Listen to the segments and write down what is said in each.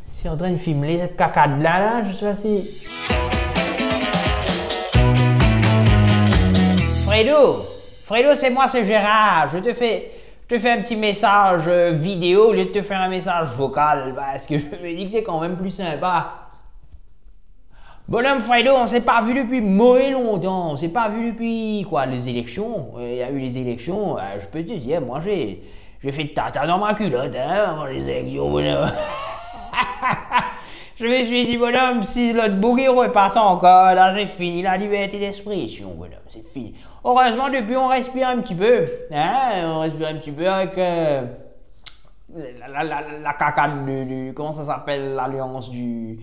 Je suis en train de filmer cette cacade là, je sais pas si... Fredo, c'est moi, c'est Gérard. Je te fais un petit message vidéo au lieu de te faire un message vocal parce que je me dis que c'est quand même plus sympa. Bonhomme Fredo, on s'est pas vu depuis mauvais longtemps. On s'est pas vu depuis quoi, les élections. Il y a eu les élections. Je peux te dire, moi j'ai fait tata dans ma culotte avant les élections, bonhomme. Je me suis dit, bonhomme, si l'autre bouguer repasse encore, là c'est fini la liberté d'expression, bonhomme, c'est fini. Heureusement, depuis on respire un petit peu, hein, on respire un petit peu avec la cacade comment ça s'appelle, l'alliance du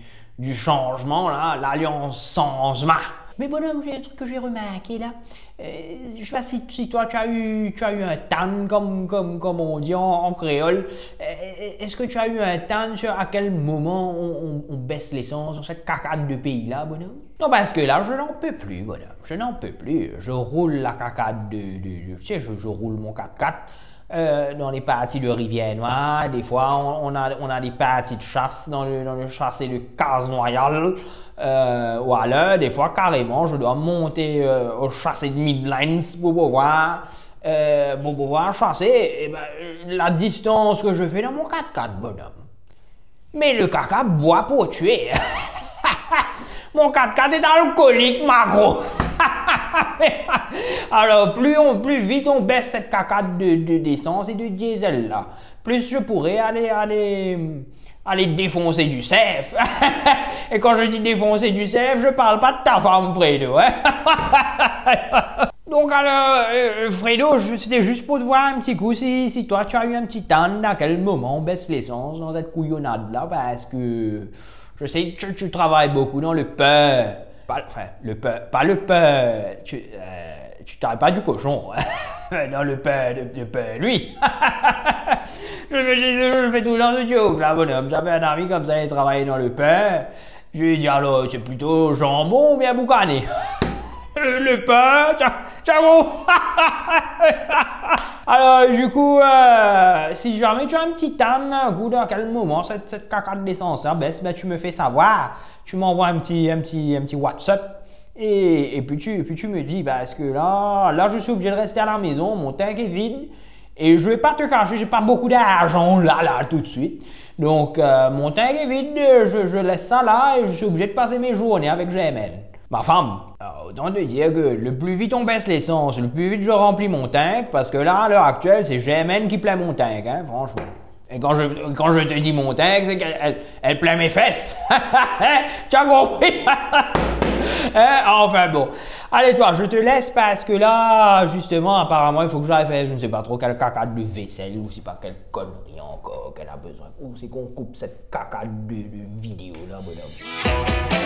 changement, là, l'alliance changement. Mais bonhomme, j'ai un truc que j'ai remarqué là. Je sais pas si toi tu as eu un tan comme on dit en créole. Est-ce que tu as eu un tan sur à quel moment on baisse l'essence sur cette cacade de pays là, bonhomme? Non, parce que là je n'en peux plus, bonhomme. Je n'en peux plus. Je roule la cacade tu sais, je roule mon 4x4. Dans les parties de Rivière-Noire, des fois on a des parties de chasse dans le chasse et le Casse-Noyal. Voilà, des fois carrément je dois monter au chassé de Midlands pour pouvoir chasser la distance que je fais dans mon 4x4, bonhomme. Mais le caca boit pour tuer. Mon 4x4 est alcoolique, macro. Alors, plus vite on baisse cette cacade d'essence et de diesel là, plus je pourrais aller défoncer du CEF. Et quand je dis défoncer du CEF, je parle pas de ta femme, Fredo. Hein? Donc alors, Fredo, c'était juste pour te voir un petit coup si toi tu as eu un petit temps à quel moment on baisse l'essence dans cette couillonnade là, parce que je sais que tu travailles beaucoup dans le peur. Pas le peur. Tu travailles pas du cochon. Dans le peur, lui. Je fais tout le temps ce joke là, bonhomme. J'avais un ami comme ça, il travaillait dans le peur. Je lui ai dit alors, c'est plutôt jambon ou bien boucané? Le peur, ciao. Alors, du coup, si jamais tu as un petit âne, un goût à quel moment cette cacade d'essence baisse, ben, tu me fais savoir. Tu m'envoies un petit WhatsApp. Et puis tu me dis, parce que là, je suis obligé de rester à la maison, mon tank est vide. Et je vais pas te cacher, j'ai pas beaucoup d'argent là, tout de suite. Donc, mon tank est vide, je laisse ça là et je suis obligé de passer mes journées avec GML. Ma femme, autant te dire que le plus vite on baisse l'essence, le plus vite je remplis mon tank, parce que là, à l'heure actuelle, c'est GMN qui plaît mon tank, hein, franchement. Et quand je te dis mon tank, c'est qu'elle plaît mes fesses. Tu as compris? Enfin bon. Allez toi, je te laisse parce que là, justement, apparemment, il faut que j'aille faire, je ne sais pas trop, quelle cacade de vaisselle ou je sais pas quelle connerie encore qu'elle a besoin. Ou c'est qu'on coupe cette cacade de vidéo là, bonhomme.